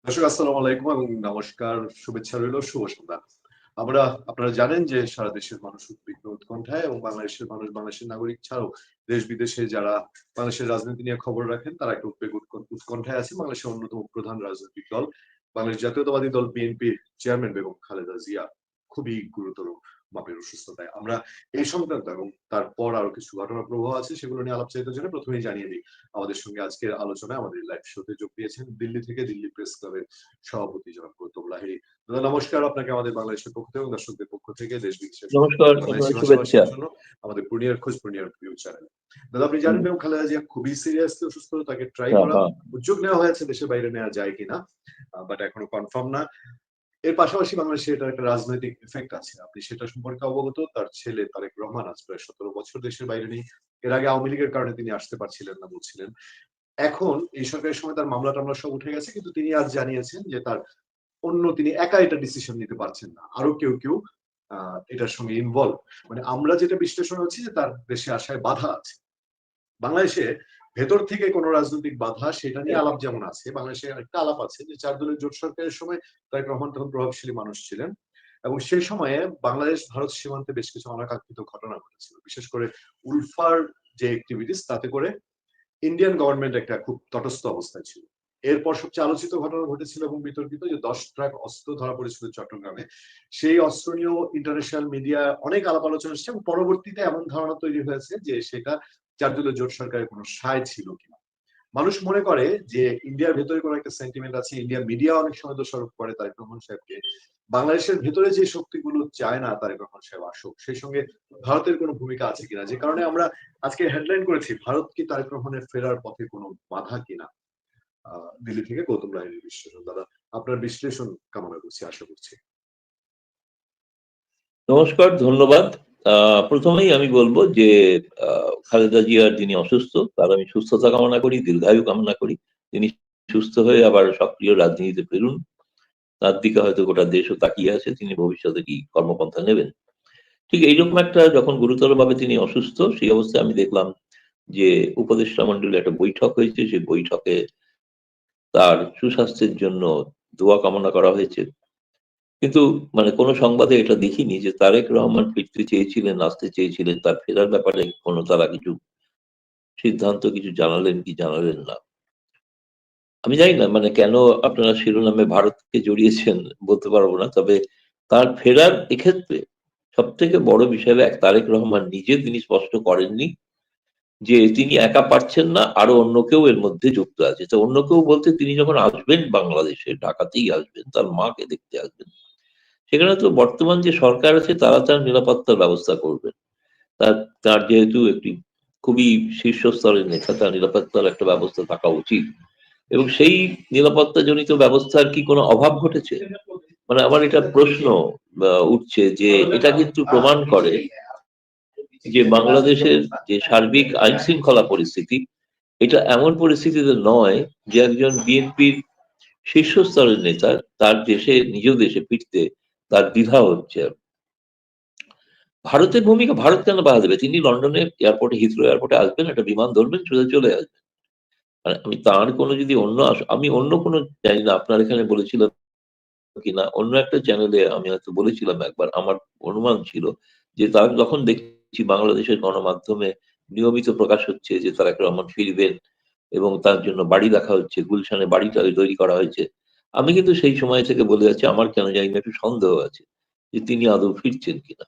দর্শক আসসালামু আলাইকুম এবং নমস্কার, শুভেচ্ছা রইল, শুভ সন্ধ্যা। আপনারা জানেন যে সারা দেশের মানুষ উদ্বিগ্ন উৎকণ্ঠায় এবং বাংলাদেশের মানুষ, বাংলাদেশের নাগরিক ছাড়াও দেশ বিদেশে যারা বাংলাদেশের রাজনীতি নিয়ে খবর রাখেন তারা একটা উদ্বেগ উৎকণ্ঠায় আছে। বাংলাদেশের অন্যতম প্রধান রাজনৈতিক দল বাংলাদেশ জাতীয়তাবাদী দল বিএনপির চেয়ারম্যান বেগম খালেদা জিয়া খুবই গুরুতর মাপের অসুস্থতায়। আমরা এই সংক্রান্ত এবং তারপর আরো কিছু ঘটনা প্রবাহ আছে সেগুলো নিয়ে আলাপ চাইতে জন্য প্রথমেই জানিয়ে দিই আমাদের সঙ্গে আজকের আলোচনায় আমাদের লাইভ শোতে যোগ দিয়েছেন দিল্লি থেকে দিল্লি প্রেস ক্লাবের সভাপতি জনাব গৌতম লাহিড়ী। দাদা নমস্কার, আপনাকে আমাদের বাংলাদেশের পক্ষ থেকে এবং দর্শকদের পক্ষ থেকে দেশ বিদেশের নমস্কার, বাংলাদেশি শুভেচ্ছা। ভাষাভাষীর জন্য আমাদের পূর্ণিয়ার খোঁজ পূর্ণিয়ার ভিউ চ্যানেল। দাদা আপনি জানেন বেগম খালেদা জিয়া খুবই সিরিয়াসলি অসুস্থ, তাকে ট্রাই করা উদ্যোগ নেওয়া হয়েছে দেশের বাইরে নেওয়া যায় কিনা, বাট এখনো কনফার্ম না। এর পাশাপাশি বাংলাদেশে এটার একটা রাজনৈতিক এফেক্ট আছে, আপনি সেটা সম্পর্কে অবগত। তার ছেলে তারেক রহমান আজ প্রায় 17 বছর দেশের বাইরে নেই। এর আগে আওয়ামী লীগের কারণে তিনি আসতে পারছিলেন না বলছিলেন। এখন এই সরকারের সময় তার মামলা টামলা সব উঠে গেছে, কিন্তু তিনি আজ জানিয়েছেন যে তিনি একা এটা ডিসিশন নিতে পারছেন না, আরো কেউ কেউ এটার সঙ্গে ইনভলভ। মানে আমরা যেটা বিশ্লেষণ হচ্ছে যে তার দেশে আসায় বাধা আছে। বাংলাদেশে ভেতর থেকে কোন রাজনৈতিক বাধা সেটা নিয়ে আলাপ যেমন আছে, বাংলাদেশে একটা আলাপ আছে যে 4 দলের জোট সরকারের সময় তারেক রহমান তখন প্রভাবশালী মানুষ ছিলেন এবং সেই সময়ে বাংলাদেশ ভারত সীমান্তে বেশ কিছু অনাকাঙ্ক্ষিত ঘটনা ঘটেছিল, বিশেষ করে উলফার যে অ্যাক্টিভিটিস, তাতে করে ইন্ডিয়ান গভর্নমেন্ট একটা খুব তটস্থ অবস্থায় ছিল। এরপর সবচেয়ে আলোচিত ঘটনা ঘটেছিল এবং বিতর্কিত যে 10 ট্রাক অস্ত্র ধরা পড়েছিল চট্টগ্রামে। সেই অস্ত্র নিয়েও ইন্টারন্যাশনাল মিডিয়া অনেক আলাপ আলোচনা এসেছে এবং পরবর্তীতে এমন ধারণা তৈরি হয়েছে যে সেটা 4 দলীয় জোট সরকারের কোনো সায় ছিল কিনা। মানুষ মনে করে যে ইন্ডিয়ার ভেতরে কোনো একটা সেন্টিমেন্ট আছে, ইন্ডিয়া মিডিয়া অনেক সময় দোষারোপ করে তারেক রহমান সাহেবকে। বাংলাদেশের ভেতরে যে শক্তিগুলো চায় না তারেক রহমান সাহেব আসুক, সেই সঙ্গে ভারতের কোনো ভূমিকা আছে কিনা, যে কারণে আমরা আজকে হেডলাইন করেছি ভারত কি তারেক রহমানের ফেরার পথে কোনো বাধা কিনা। দিল্লি থেকে গৌতম লাহিড়ীর বিশ্লেষণ। দাদা আপনার বিশ্লেষণ কামনা করছি, আশা করছি। নমস্কার, ধন্যবাদ। প্রথমেই আমি বলবো যে খালেদা জিয়ার যিনি অসুস্থ তার আমি সুস্থতা কামনা করি, দীর্ঘায়ু কামনা করি। তিনি সুস্থ হয়ে আবার সক্রিয় রাজনীতিতে ফিরুন। তার দিকে হয়তো গোটা দেশও তাকিয়ে আছে, তিনি ভবিষ্যতে কি কর্মপন্থা নেবেন। ঠিক এইরকম একটা যখন গুরুতরভাবে তিনি অসুস্থ, সেই অবস্থায় আমি দেখলাম যে উপদেষ্টা মন্ডলী একটা বৈঠক হয়েছে। সেই বৈঠকে তার সুস্বাস্থ্যের জন্য দোয়া কামনা করা হয়েছে। কিন্তু মানে কোনো সংবাদে এটা দেখিনি যে তারেক রহমান ফিরতে চেয়েছিলেন, আসতে চেয়েছিলেন, তার ফেরার ব্যাপারে কোনো তারা কিছু সিদ্ধান্ত কিছু জানালেন কি জানালেন না। আমি জানি না মানে কেন আপনারা শিরোনামে ভারতকে জড়িয়েছেন বলতে পারবো না, তবে তার ফেরার এক্ষেত্রে সব থেকে বড় বিষয় এক, তারেক রহমান নিজে তিনি স্পষ্ট করেননি যে তিনি একা পারছেন না, আরো অন্য কেউ এর মধ্যে যুক্ত আছে। তো অন্য কেউ বলতে তিনি যখন আসবেন বাংলাদেশে, ঢাকাতেই আসবেন, তার মাকে দেখতে আসবেন, সেখানে তো বর্তমান যে সরকার আছে তারা তার নিরাপত্তার ব্যবস্থা করবেন। তার তার যেহেতু একটি খুবই শীর্ষস্তরের নেতা, তার নিরাপত্তার একটা ব্যবস্থা থাকা উচিত। এবং সেই নিরাপত্তাজনিত ব্যবস্থার কি কোনো অভাব ঘটেছে? মানে আমার এটা প্রশ্ন উঠছে যে এটা কিন্তু প্রমাণ করে যে বাংলাদেশের যে সার্বিক আইন শৃঙ্খলা পরিস্থিতি, এটা এমন পরিস্থিতিতে নয় যে একজন বিএনপির শীর্ষস্তরের নেতা তার দেশে, নিজ দেশে ফিরতে তার দ্বিধা হচ্ছে। ভারতের ভূমিকা, ভারত কেন বাধা দেবে? তিনি লন্ডনের এয়ারপোর্টে, হিথ্রো এয়ারপোর্টে আসবেন, একটা বিমান ধরবেন, সোজা চলে আসবেন। মানে আমি তার কোনো যদি আমি অন্য কোনো, জানি না আপনার এখানে বলেছিলাম কিনা, অন্য একটা চ্যানেলে আমি হয়তো বলেছিলাম একবার, আমার অনুমান ছিল যে তার যখন দেখছি বাংলাদেশের গণমাধ্যমে নিয়মিত প্রকাশ হচ্ছে যে তারেক রহমান ফিরবেন এবং তার জন্য বাড়ি দেখা হচ্ছে, গুলশানে বাড়িটা তৈরি করা হয়েছে, আমি কিন্তু সেই সময় থেকে বলে যাচ্ছি আমার কেন জানি না একটু সন্দেহ আছে যে তিনি আদৌ ফিরছেন কিনা।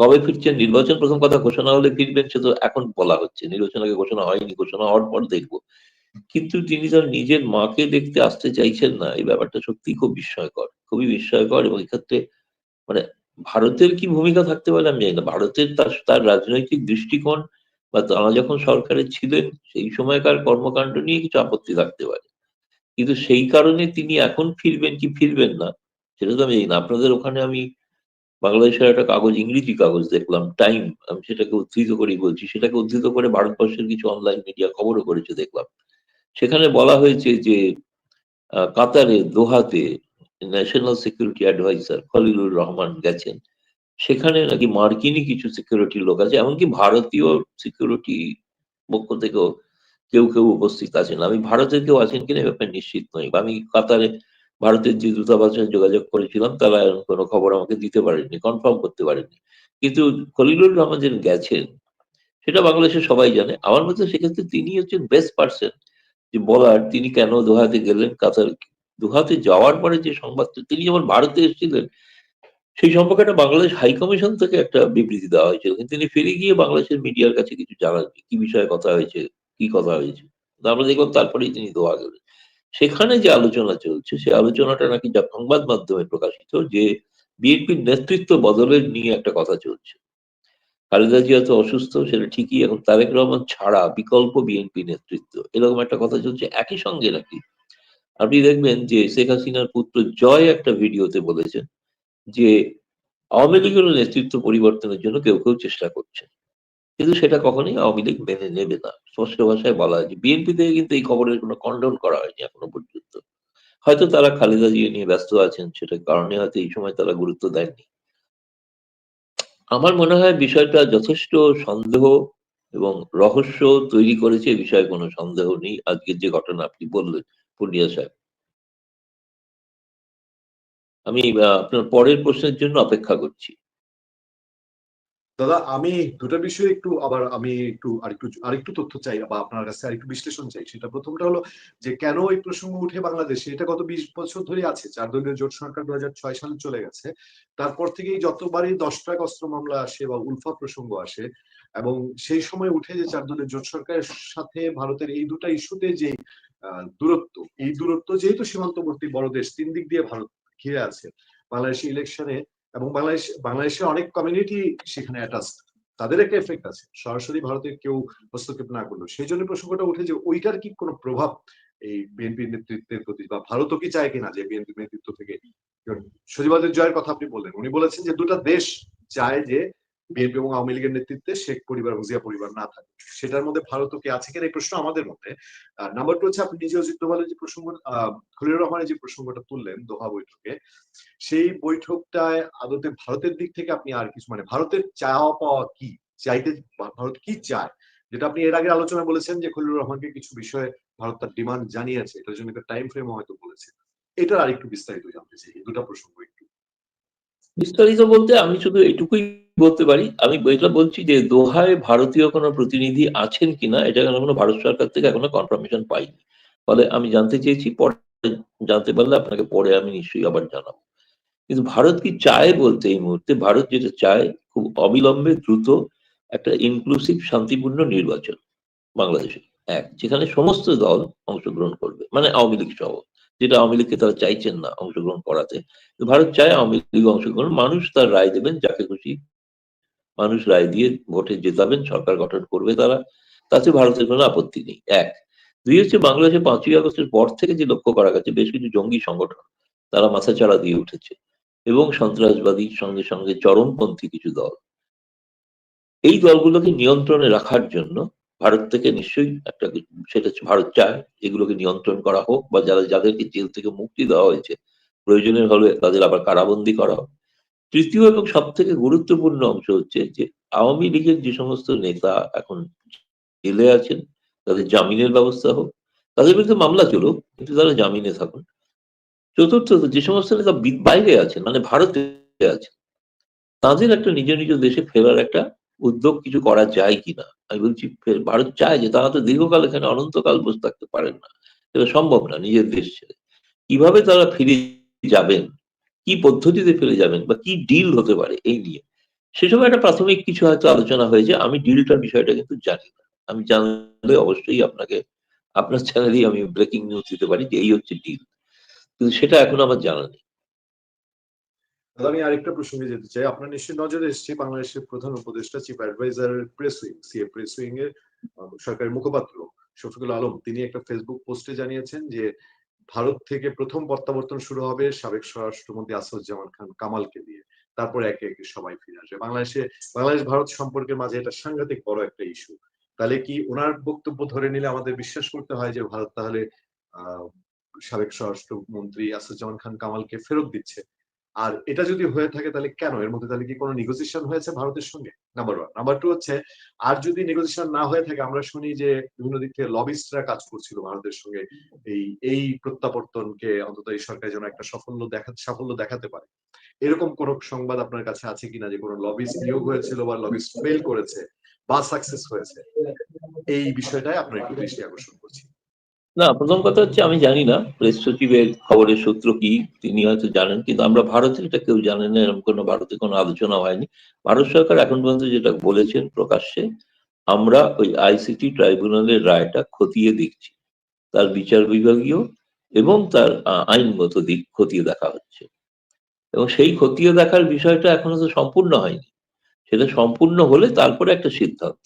কবে ফিরছেন? নির্বাচন প্রথম কথা, ঘোষণা হলে ফিরবেন সে তো এখন বলা হচ্ছে, নির্বাচন আগে ঘোষণা হয়নি, ঘোষণা হওয়ার পর দেখবো। কিন্তু তিনি তার নিজের মাকে দেখতে আসতে চাইছেন না, এই ব্যাপারটা সত্যি খুব বিস্ময়কর, খুবই বিস্ময়কর। এবং এক্ষেত্রে মানে ভারতের কি ভূমিকা থাকতে পারে আমি জানি না। ভারতের তার তার রাজনৈতিক দৃষ্টিকোণ বা তারা যখন সরকারে ছিলেন সেই সময়কার কর্মকাণ্ড নিয়ে কিছু আপত্তি থাকতে পারে, কিন্তু সেই কারণে তিনি এখন ফিরবেন কি ফিরবেন না সেটা তো আমি জানি না। আপনাদের ওখানে আমি বাংলাদেশের একটা কাগজ, ইংরেজি কাগজ দেখলাম, টাইম, আমি সেটাকে উদ্ধৃত করেই বলছি, সেটাকে উদ্ধৃত করে ভারতবর্ষের কিছু অনলাইন মিডিয়া খবরও করেছে দেখলাম। সেখানে বলা হয়েছে যে কাতারে, দোহাতে national security advisor Khalilur Rahman গেছেন। সেখানে নাকি মার্কিনই কিছু সিকিউরিটি লোক আছে, এমনকি ভারতীয় সিকিউরিটি পক্ষ থেকেও কেউ কেউ উপস্থিত আছেন। আমি ভারতের কেউ আছেন কিনা এ ব্যাপারে নিশ্চিত নই। আমি কাতারে ভারতের যে দূতাবাসে যোগাযোগ করেছিলাম তারা এরকম কোনো খবর আমাকে দিতে পারেনি, কনফার্ম করতে পারেনি। কিন্তু খলিলুর রহমান যে গেছেন সেটা বাংলাদেশের সবাই জানে। আমার মতে সেক্ষেত্রে তিনি হচ্ছেন বেস্ট পার্সন যে বলার তিনি কেন দোহাতে গেলেন। কাতার দোহাতে যাওয়ার পরে যে সংবাদটা, তিনি যেমন ভারতে এসেছিলেন সেই সম্পর্কে একটা বাংলাদেশ হাই কমিশন থেকে একটা বিবৃতি দেওয়া হয়েছিল, কিন্তু তিনি ফিরে গিয়ে বাংলাদেশের মিডিয়ার কাছে কিছু জানাননি কি বিষয়ে কথা হয়েছে, কি কথা হয়েছে। তো আমরা দেখলাম তারপরেই তিনি দোহা গেলেন। সেখানে যে আলোচনা চলছে সেই আলোচনাটা নাকি যা সংবাদ মাধ্যমে প্রকাশিত যে বিএনপির নেতৃত্ব বদলের নিয়ে একটা কথা চলছে। খালেদা জিয়া তো অসুস্থ সেটা ঠিকই, এখন তারেক রহমান ছাড়া বিকল্প বিএনপি নেতৃত্ব এরকম একটা কথা চলছে। একই সঙ্গে নাকি আপনি দেখবেন যে শেখ হাসিনার পুত্র জয় একটা ভিডিওতে বলেছেন যে আওয়ামী লীগের নেতৃত্ব পরিবর্তনের জন্য কেউ কেউ চেষ্টা করছে, কিন্তু সেটা কখনোই আওয়ামী লীগ মেনে নেবে না। স্পষ্ট ভাষায় বলা হয়েছে। বিএনপি থেকে কিন্তু এই খবরের কোনো কন্ডোল করা হয়নি এখনো পর্যন্ত। হয়তো তারা খালেদা জিয়া নিয়ে ব্যস্ত আছেন, সেটার কারণে হয়তো এই সময় তারা গুরুত্ব দেননি। আমার মনে হয় বিষয়টা যথেষ্ট সন্দেহ এবং রহস্য তৈরি করেছে, এ বিষয়ে কোনো সন্দেহ নেই। আজকের যে ঘটনা আপনি বললেন পূর্ণিয়া সাহেব, আমি আপনার পরের প্রশ্নের জন্য অপেক্ষা করছি। দাদা আমি দুটো বিষয়ে একটু আবার আমি একটু আরেকটু তথ্য চাই বা আপনার কাছে আরেকটু বিশ্লেষণ চাই। সেটা প্রথমটা হলো যে কেন এই প্রসঙ্গ উঠে বাংলাদেশে, এটা গত 20 বছর ধরে আছে। 4 দলীয় জোট সরকার 2006 সালে চলে গেছে। তারপর থেকেই যতবারই 10 ট্রাক অস্ত্র মামলা আসে বা উলফা প্রসঙ্গ আসে, এবং সেই সময় উঠে যে 4 দলীয় জোট সরকারের সাথে ভারতের এই দুটা ইস্যুতে যে দূরত্ব, এই দূরত্ব যেহেতু সীমান্তবর্তী বড় দেশ, 3 দিক দিয়ে ভারত ঘিরে আছে। বাংলাদেশি ইলেকশনে এবং বাংলাদেশের অনেক কমিউনিটি সেখানে অ্যাটাচ, তাদের একটা এফেক্ট আছে সরাসরি ভারতের কেউ হস্তক্ষেপ না করলো। সেই জন্য প্রসঙ্গটা উঠে যে ওইটার কি কোনো প্রভাব এই বিএনপির নেতৃত্বের প্রতি, বা ভারতও কি চায় কিনা যে বিএনপি নেতৃত্ব থেকে। সজীবাদের জয়ের কথা আপনি বললেন, উনি বলেছেন যে দুটা দেশ চায় যে বিএনপি এবং আওয়ামী লীগের নেতৃত্বে শেখ পরিবার এবং জিয়া পরিবার না থাকে। সেটার মধ্যে ভারতও কি আছে কিনা এই প্রশ্ন আমাদের মধ্যে। নাম্বার 2 হচ্ছে আপনি নিজে অজিত দোভালের যে প্রসঙ্গ, খলিলুর রহমানের যে প্রসঙ্গটা তুললেন দোহা বৈঠকে, সেই বৈঠকটায় আদতে ভারতের দিক থেকে আপনি আর কিছু, মানে ভারতের চাওয়া পাওয়া কি, চাইতে ভারত কি চায়, যেটা আপনি এর আগে আলোচনা বলেছেন যে খলিলুর রহমানকে কিছু বিষয়ে ভারত তার ডিমান্ড জানিয়েছে, এটার জন্য একটা টাইম ফ্রেম হয়তো বলেছে। এটার আরেকটু বিস্তারিত জানতে চাই, এই দুটো প্রসঙ্গ একটু। বিস্তারিত বলতে আমি শুধু এটুকুই বলতে পারি, আমি এটা বলছি যে দোহায় ভারতীয় কোনো প্রতিনিধি আছেন কিনা এটা কোনো ভারত সরকার থেকে এখনো কনফার্মেশন পাইনি। ফলে আমি জানতে চেয়েছি, পরে জানতে পারলে আপনাকে পরে আমি নিশ্চয়ই আবার জানাবো। কিন্তু ভারত কি চায় বলতে এই মুহূর্তে ভারত যেটা চায় খুব অবিলম্বে দ্রুত একটা ইনক্লুসিভ শান্তিপূর্ণ নির্বাচন বাংলাদেশে, যেখানে সমস্ত দল অংশগ্রহণ করবে, মানে আওয়ামী লীগ সহ। যেটা আওয়ামী লীগকে তারা চাইছেন না অংশগ্রহণ করাতে, ভারত চায় আওয়ামী লীগ অংশগ্রহণ, মানুষ তার রায় দেবেন যাকে খুশি মানুষ রায় দিয়ে ভোটে জেতাবেন, সরকার গঠন করবে তারা, তাতে ভারতের কোনো আপত্তি নেই। 2 হচ্ছে বাংলাদেশে 5ই আগস্টের পর থেকে যে লক্ষ্য করা গেছে বেশ কিছু জঙ্গি সংগঠন তারা মাথাচাড়া দিয়ে উঠেছে, এবং সন্ত্রাসবাদী সঙ্গে সঙ্গে চরমপন্থী কিছু দল। এই দলগুলোকে নিয়ন্ত্রণে রাখার জন্য ভারত থেকে নিশ্চয়ই একটা, সেটা হচ্ছে ভারত চায় এগুলোকে নিয়ন্ত্রণ করা হোক, বা যাদেরকে জেল থেকে মুক্তি দেওয়া হয়েছে প্রয়োজনের হলে তাদের আবার কারাবন্দী করা হোক। তৃতীয় এবং সব থেকে গুরুত্বপূর্ণ অংশ হচ্ছে যে আওয়ামী লীগের যে সমস্ত নেতা এখন জেলে আছেন তাদের জামিনের ব্যবস্থা হোক, তাদের বিরুদ্ধে মামলা চলুক কিন্তু তারা জামিনে থাকুন। চতুর্থত যে সমস্ত নেতা বাইরে আছেন, মানে ভারতে আছেন, তাদের একটা নিজ নিজ দেশে ফেরার একটা উদ্যোগ কিছু করা যায় কিনা। আমি বলছি ভারত চায় যে তারা তো দীর্ঘকাল এখানে অনন্তকাল বসে থাকতে পারেন না, এটা সম্ভব না নিজের দেশ ছেড়ে। কিভাবে তারা ফিরে যাবেন, কি পদ্ধতিতে ফিরে যাবেন, বা কি ডিল হতে পারে এই নিয়ে সেসব একটা প্রাথমিক কিছু হয়তো আলোচনা হয়েছে। আমি ডিলটার বিষয়টা কিন্তু জানি না। আমি জানলে অবশ্যই আপনাকে আপনার চ্যানেলেই আমি ব্রেকিং নিউজ দিতে পারি যে এই হচ্ছে ডিল, কিন্তু সেটা এখন আমার জানা নেই। দাদা আমি আরেকটা প্রসঙ্গে যেতে চাই। আপনার নিশ্চয়ই নজরে এসেছে বাংলাদেশের প্রধান উপদেষ্টা chief adviser press wing, CA press wing এর সরকারি মুখপাত্র শফিকুল আলম, তিনি একটা ফেসবুক পোস্টে জানিয়েছেন যে ভারত থেকে প্রথম প্রত্যাবর্তন শুরু হবে সাবেক স্বরাষ্ট্রমন্ত্রী আসাদুজ্জামান খান কামালকে দিয়ে, তারপর একে একে সবাই ফিরে আসবে। বাংলাদেশ ভারত সম্পর্কের মাঝে এটা সাংঘাতিক বড় একটা ইস্যু। তাহলে কি ওনার বক্তব্য ধরে নিলে আমাদের বিশ্বাস করতে হয় যে ভারত তাহলে আহ সাবেক স্বরাষ্ট্রমন্ত্রী আসাদুজ্জামান খান কামালকে ফেরত দিচ্ছে? আর এটা যদি হয়ে থাকে তাহলে কেন? এর মধ্যে তাহলে কি কোনো নেগোসিয়েশন হয়েছে ভারতের সঙ্গে? নাম্বার 1। নাম্বার 2 হচ্ছে, আর যদি নেগোসিয়েশন না হয়ে থাকে, আমরা শুনি যে বিভিন্ন দিক থেকে লবিস্টরা কাজ করছিল ভারতের সঙ্গে এই প্রত্যাবর্তনকে অন্তত এই সরকার যেন একটা সাফল্য দেখাতে পারে। এরকম কোন সংবাদ আপনার কাছে আছে কিনা যে কোন লবিস্ট নিয়োগ হয়েছিল বা লবিস্ট ফেল করেছে বা সাকসেস হয়েছে? এই বিষয়টাই আপনার একটু দৃষ্টি আকর্ষণ করছি। না, প্রথম কথা হচ্ছে আমি জানি না প্রেস সচিবের খবরের সূত্র কি, তিনি হয়তো জানেন, কিন্তু আমরা ভারতে এটা কেউ জানেন না, এরকম কোনো ভারতে কোনো আলোচনা হয়নি। ভারত সরকার এখন পর্যন্ত যেটা বলেছেন প্রকাশ্যে, আমরা ওই আইসিটি ট্রাইব্যুনালের রায়টা খতিয়ে দেখছি, তার বিচার বিভাগীয় এবং তার আইনগত দিক খতিয়ে দেখা হচ্ছে, এবং সেই খতিয়ে দেখার বিষয়টা এখনো তো সম্পূর্ণ হয়নি। সেটা সম্পূর্ণ হলে তারপরে একটা সিদ্ধান্ত।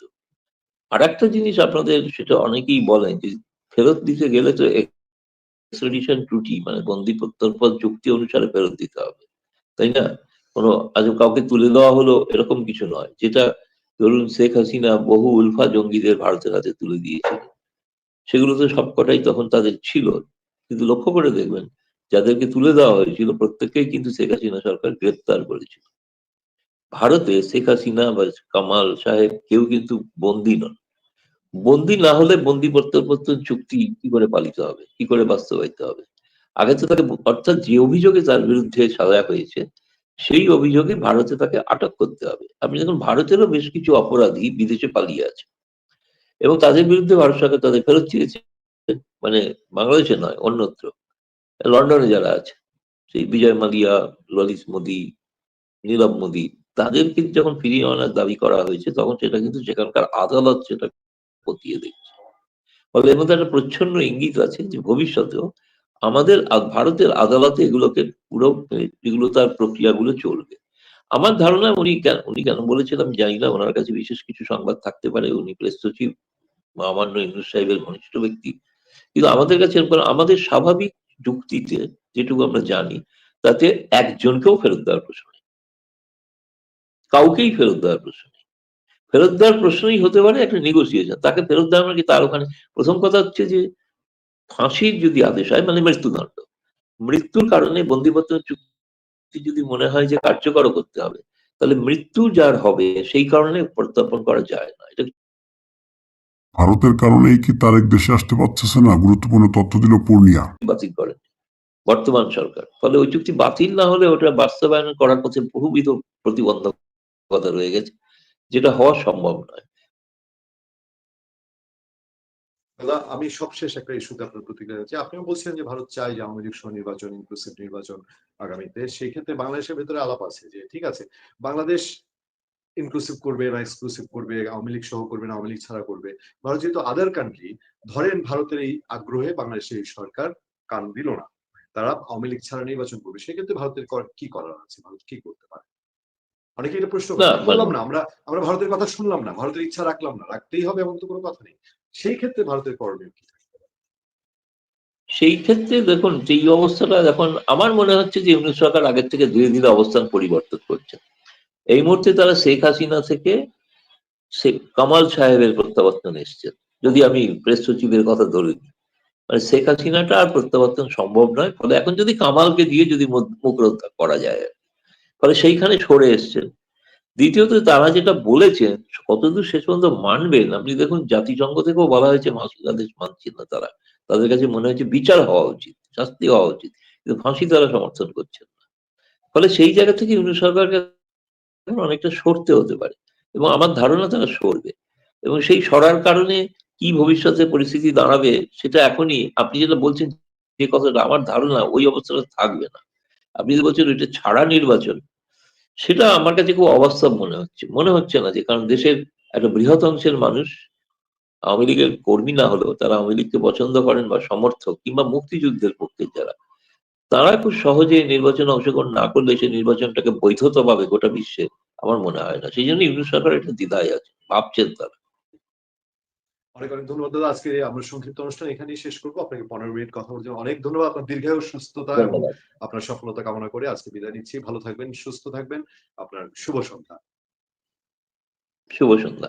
আর একটা জিনিস আপনাদের, সেটা অনেকেই বলেন যে ফেরত দিতে গেলে তো এক্সট্রাডিশন ত্রুটি, মানে বন্দি প্রত্যর্পণ চুক্তি অনুসারে ফেরত দিতে হবে, তাই না? কোনো আজ কাউকে তুলে দেওয়া হলো এরকম কিছু নয়, যেটা ধরুন শেখ হাসিনা বহু উলফা জঙ্গিদের ভারতের হাতে তুলে দিয়েছিল, সেগুলো তো সবকটাই তখন তাদের ছিল। কিন্তু লক্ষ্য করে দেখবেন, যাদেরকে তুলে দেওয়া হয়েছিল প্রত্যেককেই কিন্তু শেখ হাসিনা সরকার গ্রেপ্তার করেছিল। ভারতে শেখ হাসিনা বা কামাল সাহেব কেউ কিন্তু বন্দী নন। বন্দী না হলে বন্দী প্রত্যাবর্তন চুক্তি কি করে পালিত হবে, কি করে বাস্তবায়িত হবে? আগে তো তাকে, অর্থাৎ যে অভিযোগে তার বিরুদ্ধে সাজা হয়েছে, সেই অভিযোগে ভারতে তাকে আটক করতে হবে। আপনি দেখুন ভারতেরও বেশ কিছু অপরাধী বিদেশে পালিয়ে আছে, এবং তাদের বিরুদ্ধে ভারত সরকার তাদের ফেরত চেয়েছে, মানে বাংলাদেশে নয়, অন্যত্র। লন্ডনে যারা আছে, সেই বিজয় মালিয়া, ললিত মোদী, নীরব মোদী, তাদেরকে যখন ফিরিয়ে আনার দাবি করা হয়েছে, তখন সেটা কিন্তু সেখানকার আদালত সেটা খতিয়ে দেখছে। ফলে এর মধ্যে একটা প্রচ্ছন্ন ইঙ্গিত আছে যে ভবিষ্যতেও আমাদের ভারতের আদালতে এগুলোকে পুরো, এগুলো তার প্রক্রিয়াগুলো চলবে। আমার ধারণা উনি কেন বলেছেন আমি জানি না, ওনার কাছে বিশেষ কিছু সংবাদ থাকতে পারে, উনি প্রেস সচিব মহামান্য ইউনূস সাহেবের ঘনিষ্ঠ ব্যক্তি। কিন্তু আমাদের কাছে আমাদের স্বাভাবিক যুক্তিতে যেটুকু আমরা জানি, তাতে একজনকেও ফেরত দেওয়ার প্রশ্ন নেই, কাউকেই ফেরত দেওয়ার প্রশ্ন নেই। ফেরত দেওয়ার প্রশ্নই হতে পারে একটা নেগোসিয়েশন, তাকে ফেরত দেওয়া মানে কি, তার ওখানে প্রথম কথা হচ্ছে যে ফাঁসির যদি আদেশ হয় মানে মৃত্যুদণ্ড, মৃত্যুর কারণে বন্দিপত্র চুক্তি যদি মনে হয় যে কার্যকর করতে হবে, তাহলে মৃত্যু যার হবে সেই কারণে প্রত্যর্পণ করা যায় না। এটা ভারতের কারণেই কি তারেক দেশে আসতে পারতেছে না? গুরুত্বপূর্ণ তথ্য দিল পূর্ণিয়া। বাতিল করেন বর্তমান সরকার। ফলে ওই চুক্তি বাতিল না হলে ওটা বাস্তবায়ন করার পথে বহুবিধ প্রতিবন্ধকতা রয়ে গেছে, যেটা হওয়া সম্ভব নয়। দাদা, আমি সবশেষ একটা ইস্যুতে আপনার প্রতিক্রিয়া চাচ্ছি। আপনিও বলছিলেন যে ভারত চায় যে আওয়ামী লীগ সহ নির্বাচন, ইনক্লুসিভ নির্বাচন আগামীতে। সেই ক্ষেত্রে বাংলাদেশের ভেতরে আলাপ আছে যে ঠিক আছে, বাংলাদেশ ইনক্লুসিভ করবে না এক্সক্লুসিভ করবে, আওয়ামী লীগ সহ করবে না আওয়ামী লীগ ছাড়া করবে। ভারত যেহেতু আদার কান্ট্রি, ধরেন ভারতের এই আগ্রহে বাংলাদেশের এই সরকার কান দিল না, তারা আওয়ামী লীগ ছাড়া নির্বাচন করবে, সেক্ষেত্রে ভারতের কি করার আছে, ভারত কি করতে পারে? অনেকে এটা প্রশ্ন করে, না আমরা করলাম না, আমরা ভারতের কথা শুনলাম না, ভারতের ইচ্ছা রাখলাম না, রাখতেই হবে এমন তো কোনো কথা নেই। সেই ক্ষেত্রে ভারতের করণীয় কি? সেই ক্ষেত্রে দেখুন, যেই অবস্থাটা এখন আমার মনে হচ্ছে যে ইউনূস সরকার আগের থেকে ধীরে ধীরে অবস্থান পরিবর্তন করছে। এই মুহূর্তে তারা শেখ হাসিনা থেকে শেখ কামাল সাহেবের প্রত্যাবর্তন এসছেন, যদি আমি প্রেস সচিবের কথা ধরে নিই। মানে শেখ হাসিনাটা আর প্রত্যাবর্তন সম্ভব নয়, ফলে এখন যদি কামালকে দিয়ে যদি মুখ রক্ষা করা যায়, ফলে সেইখানে সরে এসছেন। দ্বিতীয়ত তারা যেটা বলেছেন কতদূর শেষ পর্যন্ত মানবেন, আপনি দেখুন জাতিসংঘ থেকেও বলা হয়েছে বাংলাদেশ মানছেন না তারা, তাদের কাছে মনে হচ্ছে বিচার হওয়া উচিত, শাস্তি হওয়া উচিত, কিন্তু ফাঁসি তারা সমর্থন করছেন না। ফলে সেই জায়গা থেকে ইউনূস সরকারকে অনেকটা সরতে হতে পারে, এবং আমার ধারণা তারা সরবে। এবং সেই সরার কারণে কি ভবিষ্যতে পরিস্থিতি দাঁড়াবে, সেটা এখনই আপনি যেটা বলছেন, যে কথাটা, আমার ধারণা ওই অবস্থাটা থাকবে না। আপনি যদি বলছেন ওইটা ছাড়া নির্বাচন, সেটা আমার কাছে খুব অবাস্তব মনে হচ্ছে না, যে কারণ দেশের একটা বৃহৎ অংশের মানুষ আওয়ামী লীগের কর্মী না হলেও তারা আওয়ামী লীগকে পছন্দ করেন বা সমর্থক, কিংবা মুক্তিযুদ্ধের পক্ষে যারা, তারা খুব সহজে নির্বাচনে অংশগ্রহণ না করলে সেই নির্বাচনটাকে বৈধতা পাবে গোটা বিশ্বে, আমার মনে হয় না। সেই জন্য ইউনূস সরকার একটা দ্বিধায় আছে, ভাবছেন তারা। অনেক অনেক ধন্যবাদ দাদা। আজকে আমরা সংক্ষিপ্ত অনুষ্ঠান এখানেই শেষ করবো। আপনাকে 15 মিনিট কথা বলার জন্য অনেক ধন্যবাদ। আপনার দীর্ঘায়ু, সুস্থতা এবং ধন্যবাদ। আপনার সফলতা কামনা করে আজকে বিদায় নিচ্ছি। ভালো থাকবেন, সুস্থ থাকবেন। আপনার শুভ সন্ধ্যা। শুভ সন্ধ্যা।